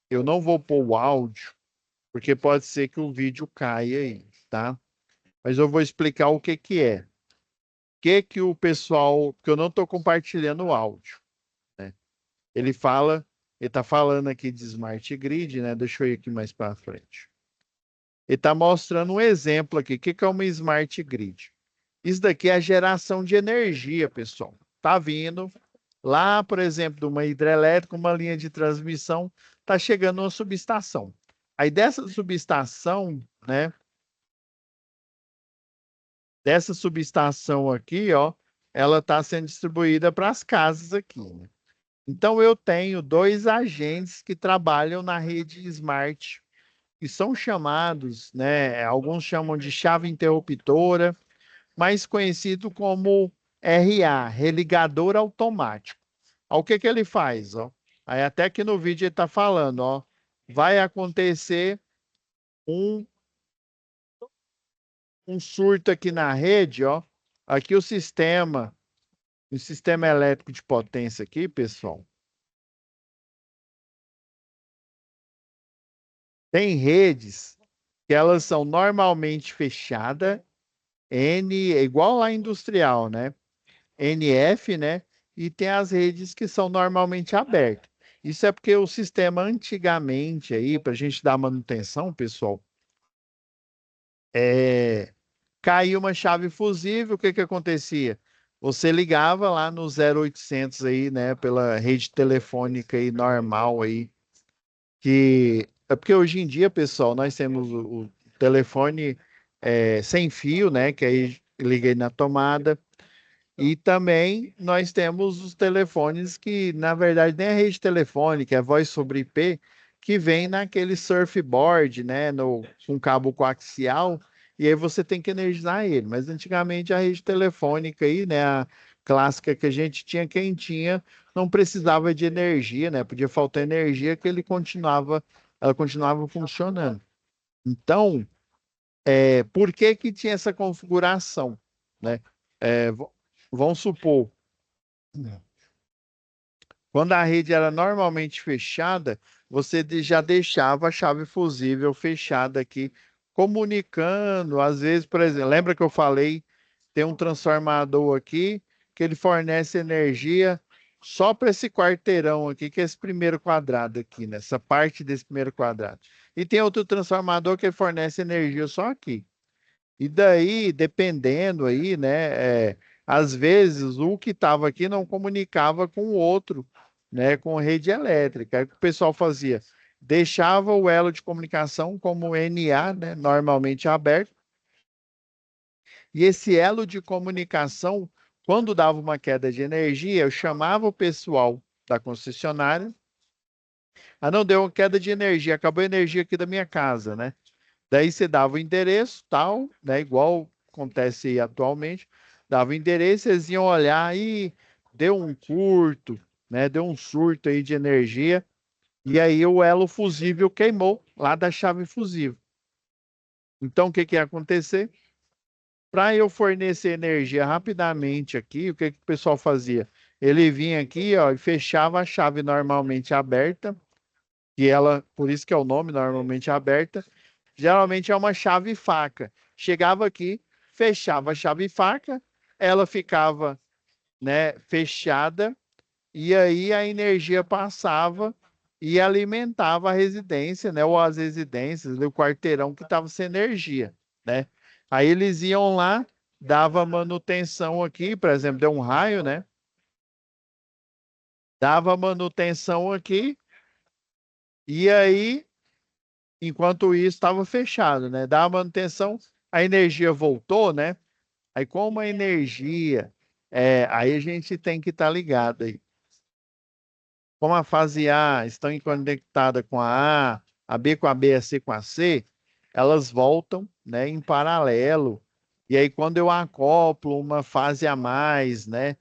Eu não vou pôr o áudio, porque pode ser que o vídeo caia aí, tá? Mas eu vou explicar o que que é. O que que o pessoal, porque eu não estou compartilhando o áudio, né? Ele fala, ele está falando aqui de Smart Grid, né? Deixa eu ir aqui mais para frente. Ele está mostrando um exemplo aqui. O que que é uma Smart Grid? Isso daqui é a geração de energia, pessoal. Tá vindo lá, por exemplo, de uma hidrelétrica, uma linha de transmissão, tá chegando uma subestação. Aí dessa subestação, né? Dessa subestação aqui, ó, ela está sendo distribuída para as casas aqui, né? Então eu tenho dois agentes que trabalham na rede Smart, que são chamados, né? Alguns chamam de chave interruptora, mais conhecido como RA, religador automático. Ó, o que que ele faz, ó? Aí até que no vídeo ele está falando, ó, vai acontecer um, um surto aqui na rede, ó. Aqui o sistema elétrico de potência aqui, pessoal, tem redes que elas são normalmente fechadas, é igual lá industrial, né? NF, né? E tem as redes que são normalmente abertas. Isso é porque o sistema antigamente aí, para a gente dar manutenção, pessoal, caiu uma chave fusível, o que que acontecia? Você ligava lá no 0800 aí, né, pela rede telefônica aí normal aí, que é porque hoje em dia, pessoal, nós temos o telefone sem fio, né, que aí liguei na tomada. E também nós temos os telefones que, na verdade, nem é rede telefônica, é voz sobre IP, que vem naquele surfboard, né, com cabo coaxial, e aí você tem que energizar ele. Mas antigamente a rede telefônica aí, né, a clássica que a gente tinha, quem tinha, não precisava de energia, né, podia faltar energia que ela continuava funcionando. Então, por que que tinha essa configuração, né? Vamos supor, quando a rede era normalmente fechada, você já deixava a chave fusível fechada aqui, comunicando, às vezes, por exemplo, lembra que eu falei, tem um transformador aqui que ele fornece energia só para esse quarteirão aqui, que é esse primeiro quadrado aqui, nessa parte desse primeiro quadrado. E tem outro transformador que ele fornece energia só aqui. E daí, dependendo aí, né, às vezes o que estava aqui não comunicava com o outro, né, com rede elétrica. Aí o que o pessoal fazia? Deixava o elo de comunicação como NA, né, normalmente aberto, e esse elo de comunicação, quando dava uma queda de energia, eu chamava o pessoal da concessionária. Ah, não, deu uma queda de energia, acabou a energia aqui da minha casa, né? Daí você dava o endereço, tal, né? Igual acontece atualmente. Dava o endereço, eles iam olhar e deu um curto, né? Deu um surto aí de energia. E aí o elo fusível queimou lá da chave fusível. Então, o que que ia acontecer? Para eu fornecer energia rapidamente aqui, o que que o pessoal fazia? Ele vinha aqui, ó, e fechava a chave normalmente aberta, que ela, por isso que é o nome normalmente aberta, geralmente é uma chave faca. Chegava aqui, fechava a chave faca, ela ficava, né, fechada e aí a energia passava e alimentava a residência, né, ou as residências, o quarteirão que estava sem energia, né? Aí eles iam lá, dava manutenção aqui, por exemplo, deu um raio, né? Dava manutenção aqui e aí enquanto isso estava fechado, né? Dava manutenção, a energia voltou, né? Aí como a energia, aí a gente tem que estar ligado aí. Como a fase A estão conectada com a B com a B, a C com a C, elas voltam, né, em paralelo. E aí quando eu acoplo uma fase a mais, né,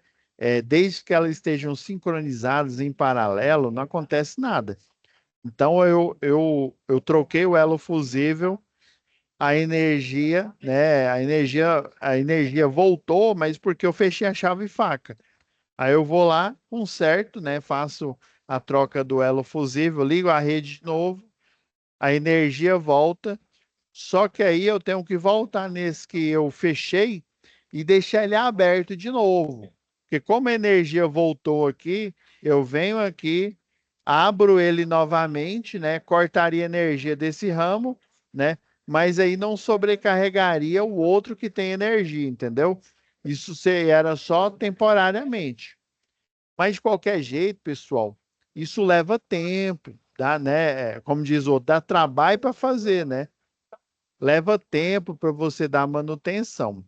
desde que elas estejam sincronizadas em paralelo, não acontece nada. Então eu troquei o elo fusível, a energia, né? A energia voltou, mas porque eu fechei a chave faca. Aí eu vou lá, conserto, né? Faço a troca do elo fusível, ligo a rede de novo, a energia volta. Só que aí eu tenho que voltar nesse que eu fechei e deixar ele aberto de novo. Porque como a energia voltou aqui, eu venho aqui, abro ele novamente, né? Cortaria a energia desse ramo, né? Mas aí não sobrecarregaria o outro que tem energia, entendeu? Era só temporariamente. Mas de qualquer jeito, pessoal, isso leva tempo, dá, né? Como diz o outro, dá trabalho para fazer, né? Leva tempo para você dar manutenção.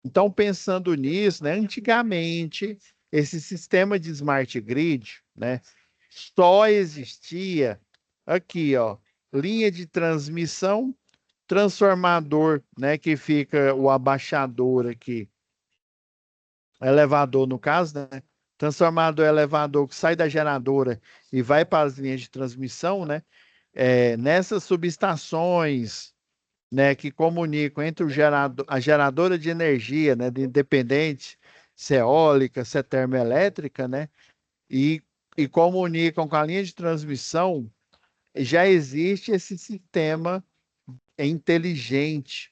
Então, pensando nisso, né, antigamente, esse sistema de smart grid, né, só existia aqui, ó, linha de transmissão, transformador, né, que fica o abaixador aqui, elevador no caso, né? Transformador elevador que sai da geradora e vai para as linhas de transmissão, né? Nessas subestações, né, que comunicam entre a geradora de energia, né, de independente, se é eólica, se é termoelétrica, né, e, e comunicam com a linha de transmissão, já existe esse sistema inteligente,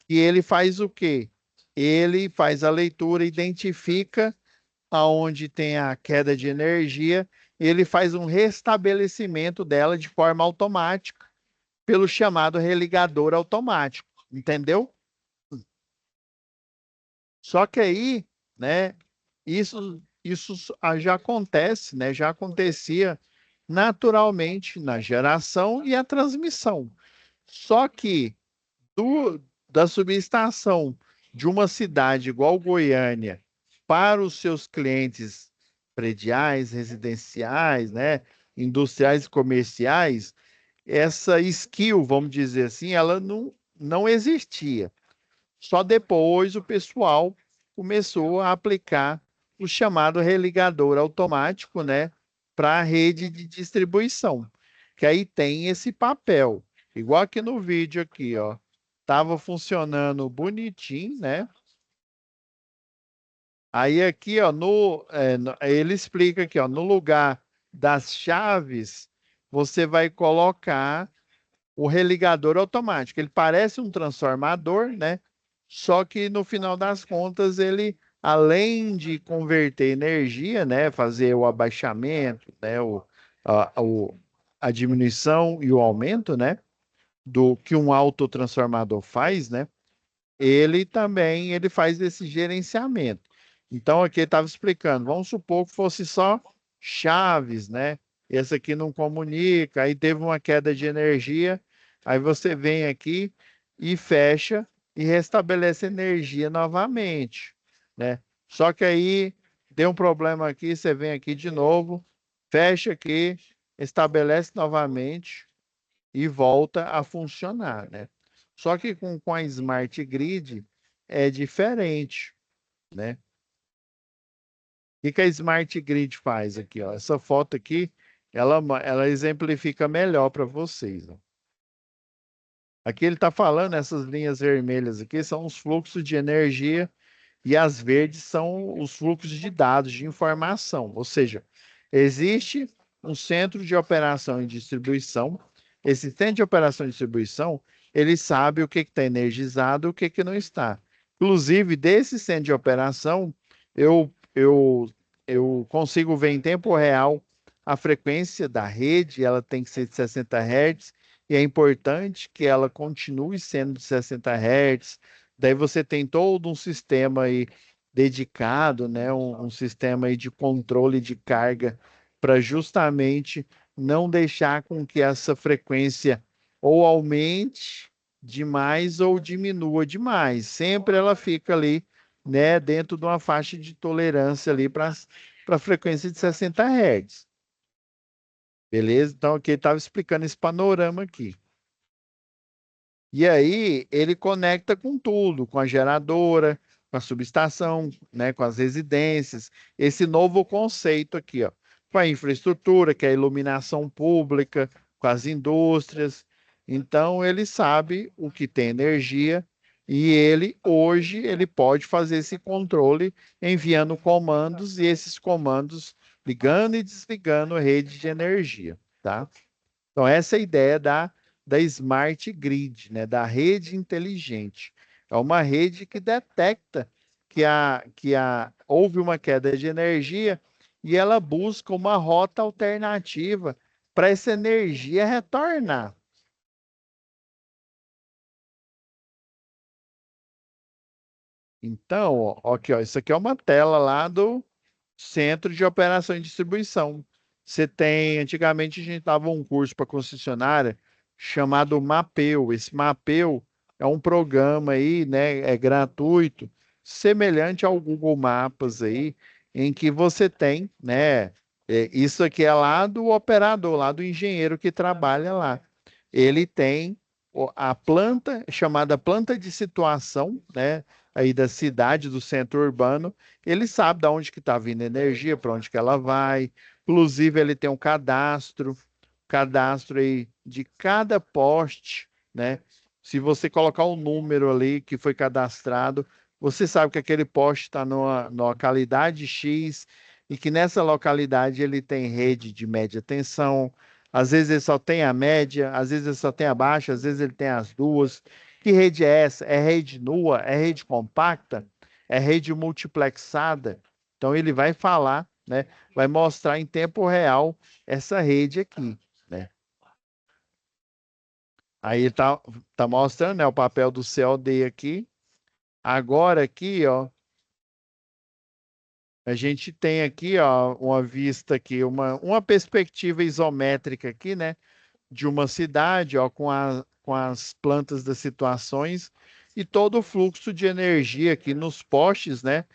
e ele faz o quê? Ele faz a leitura, identifica aonde tem a queda de energia, ele faz um restabelecimento dela de forma automática, pelo chamado religador automático, entendeu? Só que aí, né, isso já acontece, né, já acontecia naturalmente na geração e a transmissão. Só que da subestação de uma cidade igual Goiânia para os seus clientes prediais, residenciais, né, industriais e comerciais, essa skill, vamos dizer assim, ela não existia. Só depois o pessoal começou a aplicar o chamado religador automático, né, para a rede de distribuição, que aí tem esse papel, igual aqui no vídeo aqui, ó, tava funcionando bonitinho, né? Aí aqui, ó, ele explica aqui, ó, no lugar das chaves, você vai colocar o religador automático. Ele parece um transformador, né? Só que no final das contas, ele, além de converter energia, né? Fazer o abaixamento, né? A diminuição e o aumento, né? Do que um autotransformador faz, né? Ele faz esse gerenciamento. Então, aqui ele estava explicando, vamos supor que fosse só chaves, né? Esse aqui não comunica, aí teve uma queda de energia, aí você vem aqui e fecha e restabelece energia novamente, né? Só que aí deu um problema aqui, você vem aqui de novo, fecha aqui, estabelece novamente e volta a funcionar, né? Só que com a Smart Grid é diferente, né? O que a Smart Grid faz aqui, ó? Essa foto aqui, ela exemplifica melhor para vocês, ó. Aqui ele está falando, essas linhas vermelhas aqui são os fluxos de energia e as verdes são os fluxos de dados, de informação. Ou seja, existe um centro de operação e distribuição. Esse centro de operação e distribuição, ele sabe o que está energizado e o que não está. Inclusive, desse centro de operação, eu, eu, eu consigo ver em tempo real a frequência da rede, ela tem que ser de 60 Hz, e é importante que ela continue sendo de 60 Hz. Daí você tem todo um sistema aí dedicado, né, um sistema aí de controle de carga para justamente não deixar com que essa frequência ou aumente demais ou diminua demais. Sempre ela fica ali, né, dentro de uma faixa de tolerância ali para a frequência de 60 Hz. Beleza? Então aqui ele estava explicando esse panorama aqui. E aí ele conecta com tudo, com a geradora, com a subestação, né, com as residências, esse novo conceito aqui, ó, com a infraestrutura, que é a iluminação pública, com as indústrias. Então ele sabe o que tem energia e ele hoje ele pode fazer esse controle enviando comandos e esses comandos ligando e desligando a rede de energia, tá? Então, essa é a ideia da Smart Grid, né? Da rede inteligente. É uma rede que detecta houve uma queda de energia e ela busca uma rota alternativa para essa energia retornar. Então, ó, aqui, ó, isso aqui é uma tela lá do Centro de Operação e Distribuição. Você tem, antigamente a gente dava um curso para concessionária chamado Mapeu. Esse Mapeu é um programa aí, né, é gratuito, semelhante ao Google Maps aí, em que você tem, né, isso aqui é lá do operador, lá do engenheiro que trabalha lá. Ele tem a planta chamada planta de situação, né, aí da cidade, do centro urbano. Ele sabe de onde que está vindo a energia, para onde que ela vai. Inclusive, ele tem um cadastro aí de cada poste, né? Se você colocar um número ali que foi cadastrado, você sabe que aquele poste está numa localidade X e que nessa localidade ele tem rede de média tensão. Às vezes ele só tem a média, às vezes ele só tem a baixa, às vezes ele tem as duas. Que rede é essa? É rede nua? É rede compacta? É rede multiplexada? Então, ele vai falar, né? Vai mostrar em tempo real essa rede aqui, né? Aí tá mostrando, né, o papel do COD aqui. Agora aqui, ó, a gente tem aqui, ó, uma vista aqui, uma perspectiva isométrica aqui, né, de uma cidade, ó, com as plantas das situações e todo o fluxo de energia aqui nos postes, né,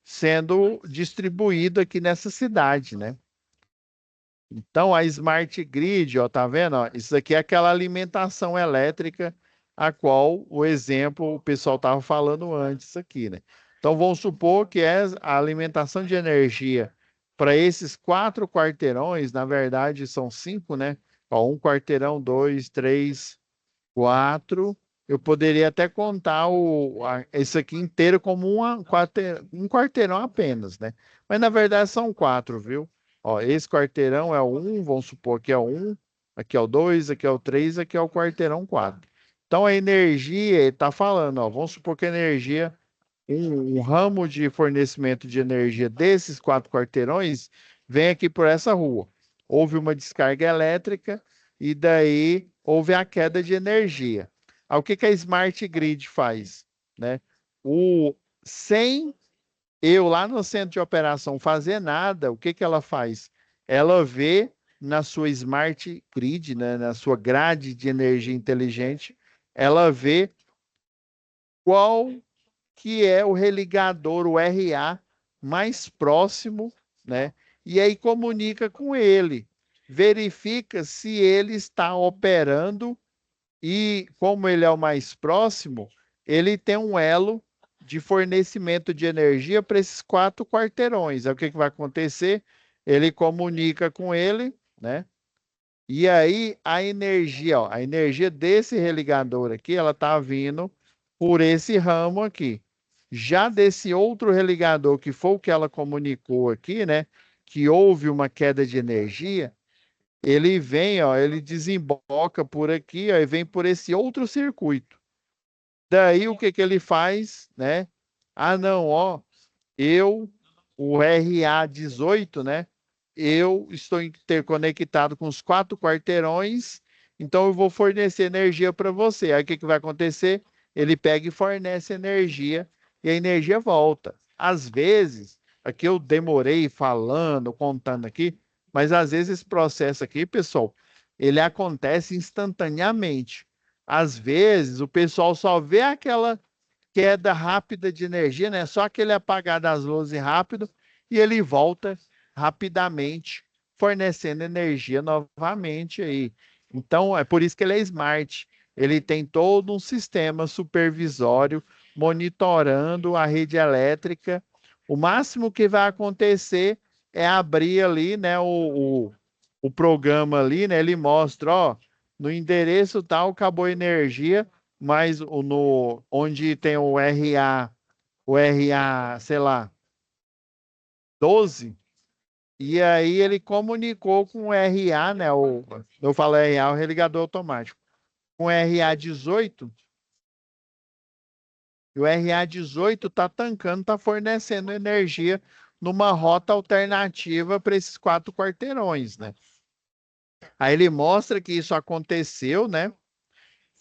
sendo distribuído aqui nessa cidade, né? Então, a Smart Grid, ó, tá vendo? Ó, isso aqui é aquela alimentação elétrica a qual o exemplo o pessoal estava falando antes aqui, né? Então, vamos supor que é a alimentação de energia para esses 4 quarteirões, na verdade são 5, né? Ó, um quarteirão, dois, três, quatro. Eu poderia até contar esse aqui inteiro como um quarteirão apenas, né? Mas na verdade são 4, viu? Ó, esse quarteirão é o 1, vamos supor que é o 1, aqui é o 2, aqui é o 3, aqui é o quarteirão 4. Então a energia, ele está falando, ó, vamos supor que a energia, um ramo de fornecimento de energia desses 4 quarteirões vem aqui por essa rua. Houve uma descarga elétrica e daí houve a queda de energia. Aí, o que que a Smart Grid faz, né? O, Sem eu lá no centro de operação fazer nada, o que que ela faz? Ela vê na sua Smart Grid, né, na sua grade de energia inteligente, ela vê qual que é o religador, o RA, mais próximo, né? E aí comunica com ele, verifica se ele está operando e, como ele é o mais próximo, ele tem um elo de fornecimento de energia para esses 4 quarteirões. Aí o que que vai acontecer? Ele comunica com ele, né? E aí a energia, ó, a energia desse religador aqui, ela tá vindo por esse ramo aqui. Já desse outro religador, que foi o que ela comunicou aqui, né? Que houve uma queda de energia, ele vem, ó, ele desemboca por aqui, ó, e vem por esse outro circuito. Daí o que que ele faz, né? Ah, não, ó, eu, o RA18, né? Eu estou interconectado com os 4 quarteirões, então eu vou fornecer energia para você. Aí o que que vai acontecer? Ele pega e fornece energia e a energia volta. Às vezes, aqui eu demorei falando, contando aqui, mas às vezes esse processo aqui, pessoal, ele acontece instantaneamente. Às vezes o pessoal só vê aquela queda rápida de energia, né? Só aquele apagar das luzes rápido e ele volta rapidamente, fornecendo energia novamente aí. Então, é por isso que ele é smart. Ele tem todo um sistema supervisório monitorando a rede elétrica. O máximo que vai acontecer é abrir ali, né, o programa ali, né? Ele mostra, ó, no endereço tal acabou a energia, mas onde tem o RA, sei lá, 12, e aí ele comunicou com o RA, né? Eu falo RA, o religador automático, com o RA18, e o RA18 está tancando, está fornecendo energia numa rota alternativa para esses 4 quarteirões, né? Aí ele mostra que isso aconteceu, né?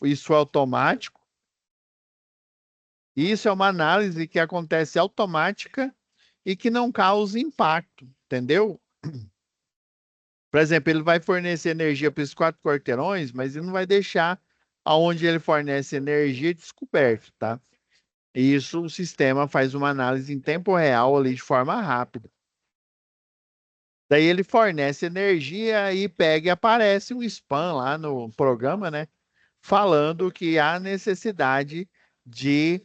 Isso é automático. Isso é uma análise que acontece automática e que não causa impacto, entendeu? Por exemplo, ele vai fornecer energia para esses 4 quarteirões, mas ele não vai deixar aonde ele fornece energia descoberto, tá? Isso o sistema faz uma análise em tempo real ali de forma rápida. Daí ele fornece energia e pega e aparece um spam lá no programa, né? Falando que há necessidade de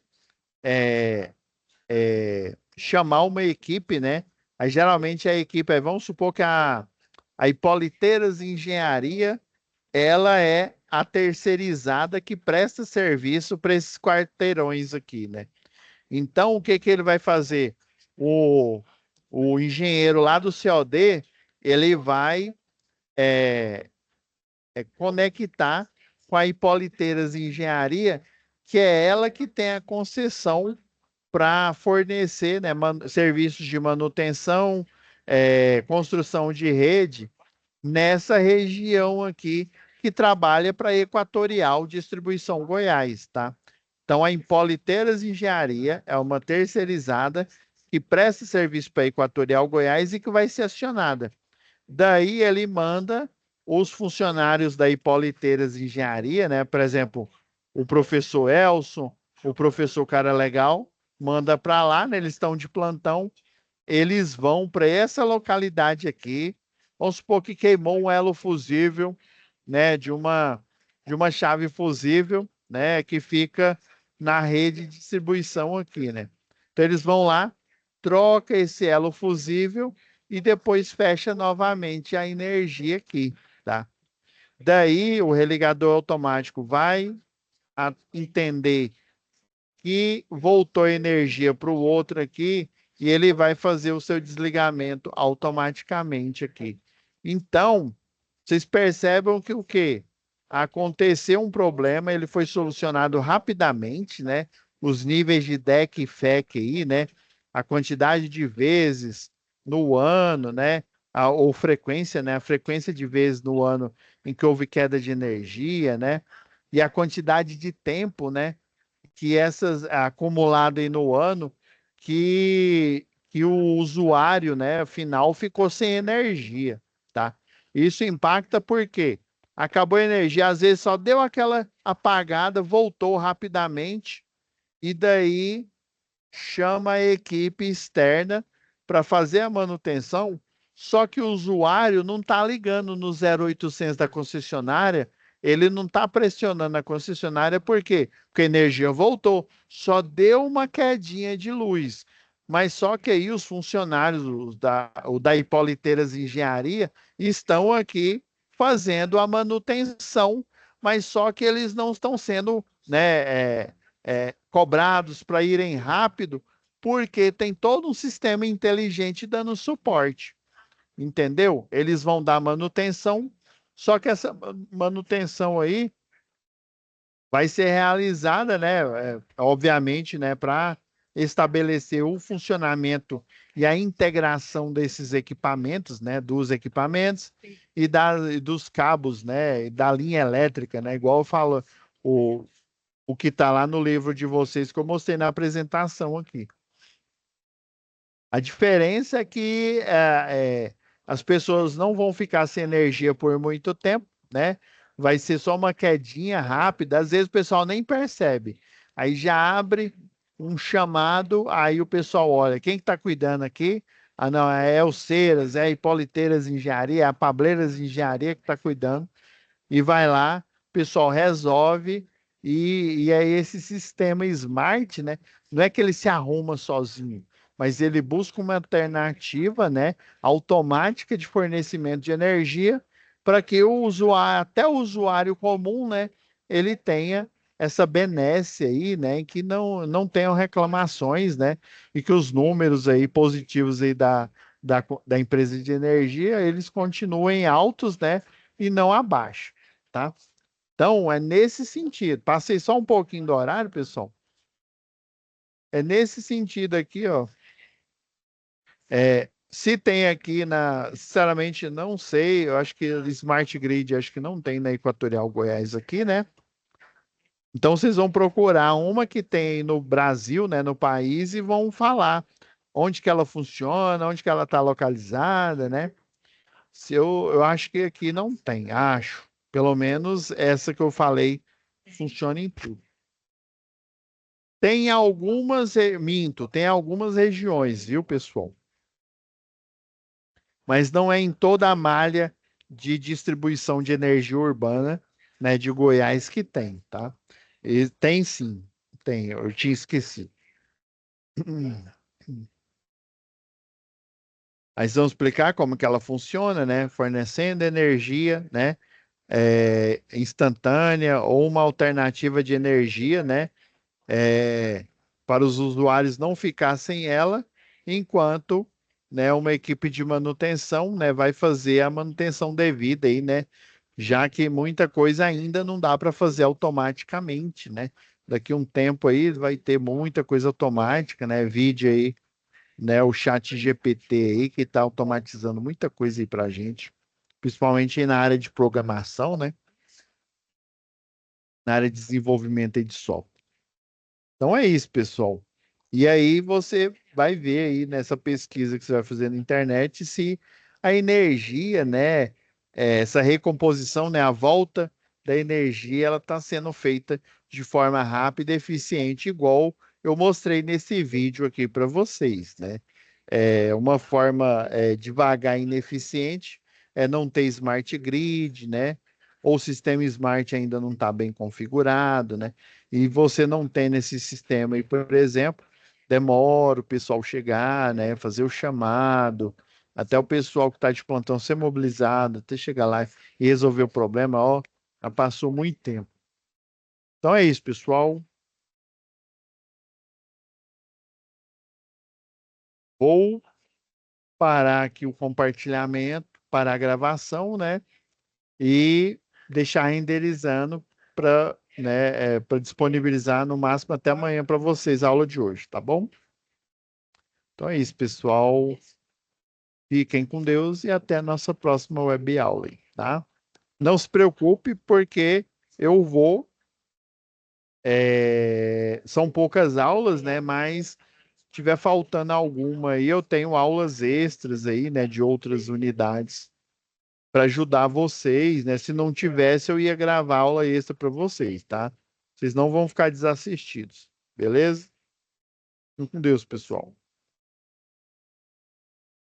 chamar uma equipe, né? Aí geralmente a equipe, vamos supor que a Hipoliteiras Engenharia, ela é a terceirizada que presta serviço para esses quarteirões aqui, né? Então, o que que ele vai fazer? O, o engenheiro lá do COD, ele vai conectar com a Hipoliteiras Engenharia, que é ela que tem a concessão para fornecer, né, serviços de manutenção, construção de rede nessa região aqui que trabalha para a Equatorial Distribuição Goiás, tá? Então, a Impoliteiras Engenharia é uma terceirizada que presta serviço para a Equatorial Goiás e que vai ser acionada. Daí ele manda os funcionários da Impoliteiras Engenharia, né? Por exemplo, o professor Elson, o professor Cara Legal, manda para lá, né? Eles estão de plantão, eles vão para essa localidade aqui. Vamos supor que queimou um elo fusível, né, de uma chave fusível, né, que fica na rede de distribuição aqui, né? Então eles vão lá, troca esse elo fusível e depois fecha novamente a energia aqui, tá? Daí o religador automático vai entender que voltou energia para o outro aqui e ele vai fazer o seu desligamento automaticamente aqui. Então, vocês percebem que o quê? Aconteceu um problema, ele foi solucionado rapidamente, né? Os níveis de DEC e FEC aí, né? A quantidade de vezes no ano, né? Ou frequência, né? A frequência de vezes no ano em que houve queda de energia, né? E a quantidade de tempo, né? Que essas acumulado aí no ano que o usuário, né, final ficou sem energia, tá? Isso impacta porque acabou a energia, às vezes só deu aquela apagada, voltou rapidamente e daí chama a equipe externa para fazer a manutenção, só que o usuário não está ligando no 0800 da concessionária, ele não está pressionando a concessionária, por quê? Porque a energia voltou, só deu uma quedinha de luz. Mas só que aí os funcionários o da Hipoliteiras Engenharia estão aqui fazendo a manutenção, mas só que eles não estão sendo, né, cobrados para irem rápido, porque tem todo um sistema inteligente dando suporte, entendeu? Eles vão dar manutenção, só que essa manutenção aí vai ser realizada, né, obviamente, né, para estabelecer o funcionamento e a integração desses equipamentos, né, dos equipamentos e dos cabos, né, e da linha elétrica, né, igual eu falo, o, o que está lá no livro de vocês que eu mostrei na apresentação aqui. A diferença é que as pessoas não vão ficar sem energia por muito tempo, né? Vai ser só uma quedinha rápida, às vezes o pessoal nem percebe. Aí já abre um chamado, aí o pessoal olha, quem que está cuidando aqui? Ah, não, é Elceiras, é a Hipoliteiras Engenharia, é a Pableiras Engenharia que está cuidando e vai lá, o pessoal resolve, e aí esse sistema smart, né? Não é que ele se arruma sozinho, mas ele busca uma alternativa, né, automática de fornecimento de energia para que o usuário, até o usuário comum, né, ele tenha essa benesse aí, né, que não tenham reclamações, né, e que os números aí positivos aí da empresa de energia, eles continuem altos, né, e não abaixo, tá? Então, é nesse sentido. Passei só um pouquinho do horário, pessoal. É nesse sentido aqui, ó. Se tem aqui sinceramente, não sei. Eu acho que Smart Grid, acho que não tem na Equatorial Goiás aqui, né? Então, vocês vão procurar uma que tem no Brasil, né, no país, e vão falar onde que ela funciona, onde que ela está localizada, né? Se eu acho que aqui não tem, acho. Pelo menos essa que eu falei funciona em tudo. Tem algumas, minto, tem algumas regiões, viu, pessoal? Mas não é em toda a malha de distribuição de energia urbana, né, de Goiás que tem, tá? E tem sim, tem, eu tinha esquecido. Mas vamos explicar como que ela funciona, né? Fornecendo energia, né? Instantânea ou uma alternativa de energia, né? é, para os usuários não ficar sem ela, enquanto, né, uma equipe de manutenção, né, vai fazer a manutenção devida aí, né? Já que muita coisa ainda não dá para fazer automaticamente, né? daqui um tempo aí vai ter muita coisa automática, né? Vídeo aí, né? O chat GPT aí que está automatizando muita coisa aí para a gente, principalmente aí na área de programação, né? Na área de desenvolvimento aí de software. Então é isso, pessoal. E aí você vai ver aí nessa pesquisa que você vai fazer na internet se a energia, né, essa recomposição, né, a volta da energia, ela está sendo feita de forma rápida e eficiente, igual eu mostrei nesse vídeo aqui para vocês, né? Uma forma devagar e ineficiente é não ter smart grid, né? Ou o sistema smart ainda não está bem configurado, né? E você não tem nesse sistema aí, por exemplo, demora o pessoal chegar, né? Fazer o chamado, até o pessoal que está de plantão ser mobilizado, até chegar lá e resolver o problema, ó, já passou muito tempo. Então é isso, pessoal. Vou parar aqui o compartilhamento, parar a gravação, né? E deixar renderizando para, né, para disponibilizar no máximo até amanhã para vocês a aula de hoje, tá bom? Então é isso, pessoal. Fiquem com Deus e até a nossa próxima web aula, tá? Não se preocupe, porque eu vou. São poucas aulas, né? Mas tiver faltando alguma aí, eu tenho aulas extras aí, né? De outras unidades para ajudar vocês, né? Se não tivesse, eu ia gravar aula extra para vocês, tá? Vocês não vão ficar desassistidos, beleza? Fiquem com Deus, pessoal.